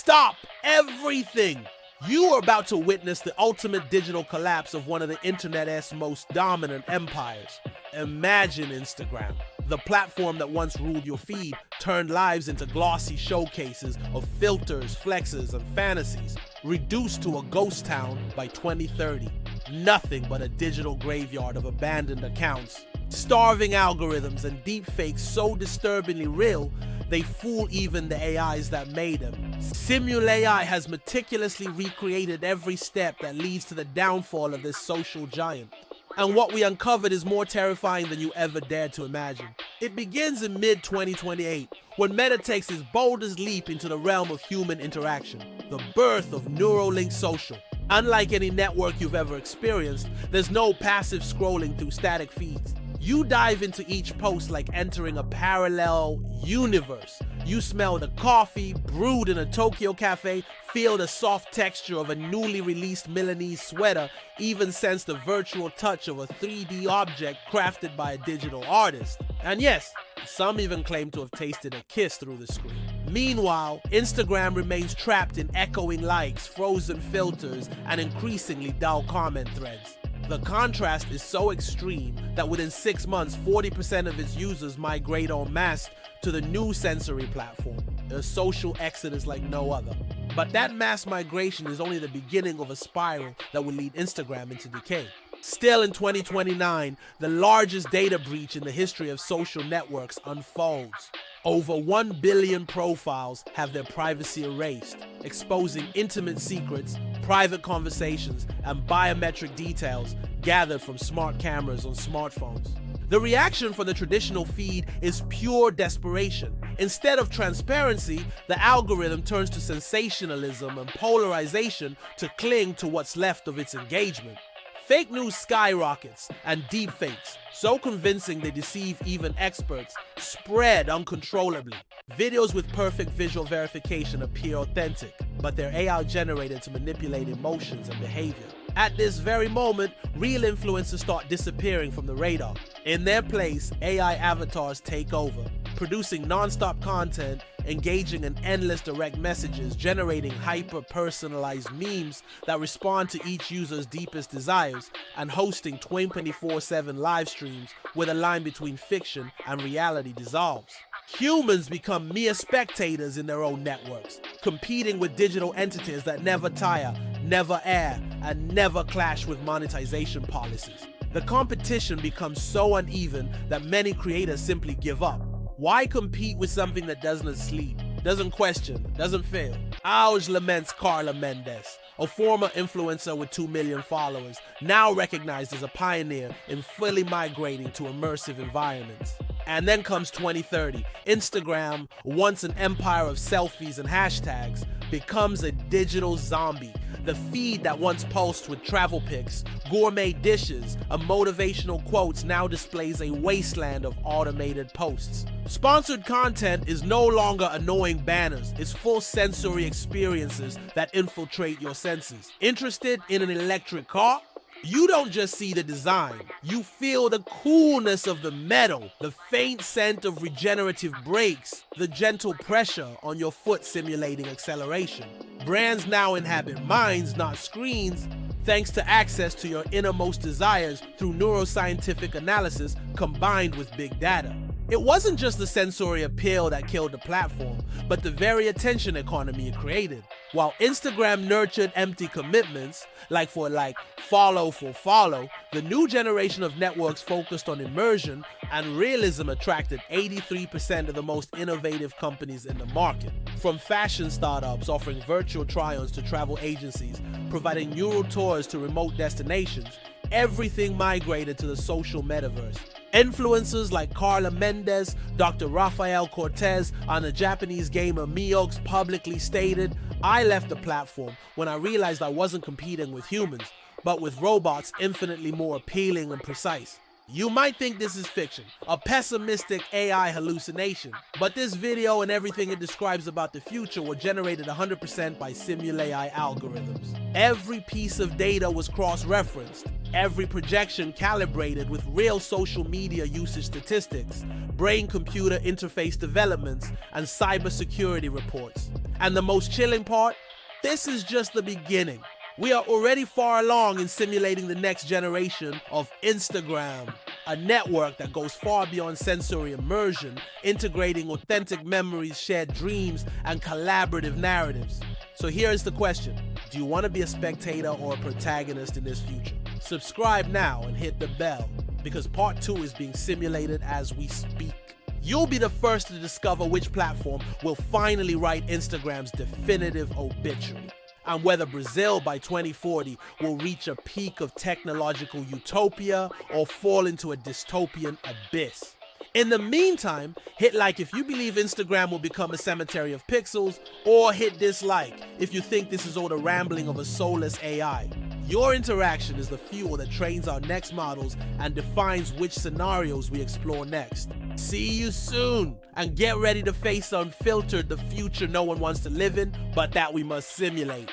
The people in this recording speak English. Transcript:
Stop everything! You are about to witness the ultimate digital collapse of one of the internet's most dominant empires. Imagine Instagram. The platform that once ruled your feed turned lives into glossy showcases of filters, flexes, and fantasies, reduced to a ghost town by 2030. Nothing but a digital graveyard of abandoned accounts. Starving algorithms and deepfakes so disturbingly real, they fool even the AIs that made them. Simul AI has meticulously recreated every step that leads to the downfall of this social giant. And what we uncovered is more terrifying than you ever dared to imagine. It begins in mid-2028, when Meta takes its boldest leap into the realm of human interaction, the birth of Neuralink Social. Unlike any network you've ever experienced, there's no passive scrolling through static feeds. You dive into each post like entering a parallel universe. You smell the coffee brewed in a Tokyo cafe, feel the soft texture of a newly released Milanese sweater, even sense the virtual touch of a 3D object crafted by a digital artist. And yes, some even claim to have tasted a kiss through the screen. Meanwhile, Instagram remains trapped in echoing likes, frozen filters, and increasingly dull comment threads. The contrast is so extreme that within 6 months, 40% of its users migrate en masse to the new sensory platform, a social exodus like no other. But that mass migration is only the beginning of a spiral that will lead Instagram into decay. Still in 2029, the largest data breach in the history of social networks unfolds. Over 1 billion profiles have their privacy erased, exposing intimate secrets, private conversations, and biometric details gathered from smart cameras on smartphones. The reaction from the traditional feed is pure desperation. Instead of transparency, the algorithm turns to sensationalism and polarization to cling to what's left of its engagement. Fake news skyrockets, and deepfakes, so convincing they deceive even experts, spread uncontrollably. Videos with perfect visual verification appear authentic, but they're AI generated to manipulate emotions and behavior. At this very moment, real influencers start disappearing from the radar. In their place, AI avatars take over, producing non-stop content, engaging in endless direct messages, generating hyper-personalized memes that respond to each user's deepest desires, and hosting 24/7 live streams where the line between fiction and reality dissolves. Humans become mere spectators in their own networks, competing with digital entities that never tire, never err, and never clash with monetization policies. The competition becomes so uneven that many creators simply give up. Why compete with something that doesn't sleep, doesn't question, doesn't fail? Ouch, laments Carla Mendez, a former influencer with 2 million followers, now recognized as a pioneer in fully migrating to immersive environments. And then comes 2030. Instagram, once an empire of selfies and hashtags, becomes a digital zombie. The feed that once pulsed with travel pics, gourmet dishes, and motivational quotes now displays a wasteland of automated posts. Sponsored content is no longer annoying banners, it's full sensory experiences that infiltrate your senses. Interested in an electric car? You don't just see the design, you feel the coolness of the metal, the faint scent of regenerative brakes, the gentle pressure on your foot simulating acceleration. Brands now inhabit minds, not screens, thanks to access to your innermost desires through neuroscientific analysis combined with big data. It wasn't just the sensory appeal that killed the platform, but the very attention economy it created. While Instagram nurtured empty commitments, like follow for follow, the new generation of networks focused on immersion and realism attracted 83% of the most innovative companies in the market. From fashion startups offering virtual try-ons to travel agencies providing neural tours to remote destinations, everything migrated to the social metaverse. Influencers like Carla Mendez, Dr. Rafael Cortez, and the Japanese gamer Miox publicly stated, "I left the platform when I realized I wasn't competing with humans, but with robots infinitely more appealing and precise." You might think this is fiction, a pessimistic AI hallucination, but this video and everything it describes about the future were generated 100% by Simul AI algorithms. Every piece of data was cross-referenced, every projection calibrated with real social media usage statistics, brain-computer interface developments, and cybersecurity reports. And the most chilling part? This is just the beginning. We are already far along in simulating the next generation of Instagram, a network that goes far beyond sensory immersion, integrating authentic memories, shared dreams, and collaborative narratives. So here is the question. Do you want to be a spectator or a protagonist in this future? Subscribe now and hit the bell, because part 2 is being simulated as we speak. You'll be the first to discover which platform will finally write Instagram's definitive obituary, and whether Brazil by 2040 will reach a peak of technological utopia or fall into a dystopian abyss. In the meantime, hit like if you believe Instagram will become a cemetery of pixels, or hit dislike if you think this is all the rambling of a soulless AI. Your interaction is the fuel that trains our next models and defines which scenarios we explore next. See you soon, and get ready to face unfiltered the future no one wants to live in, but that we must simulate.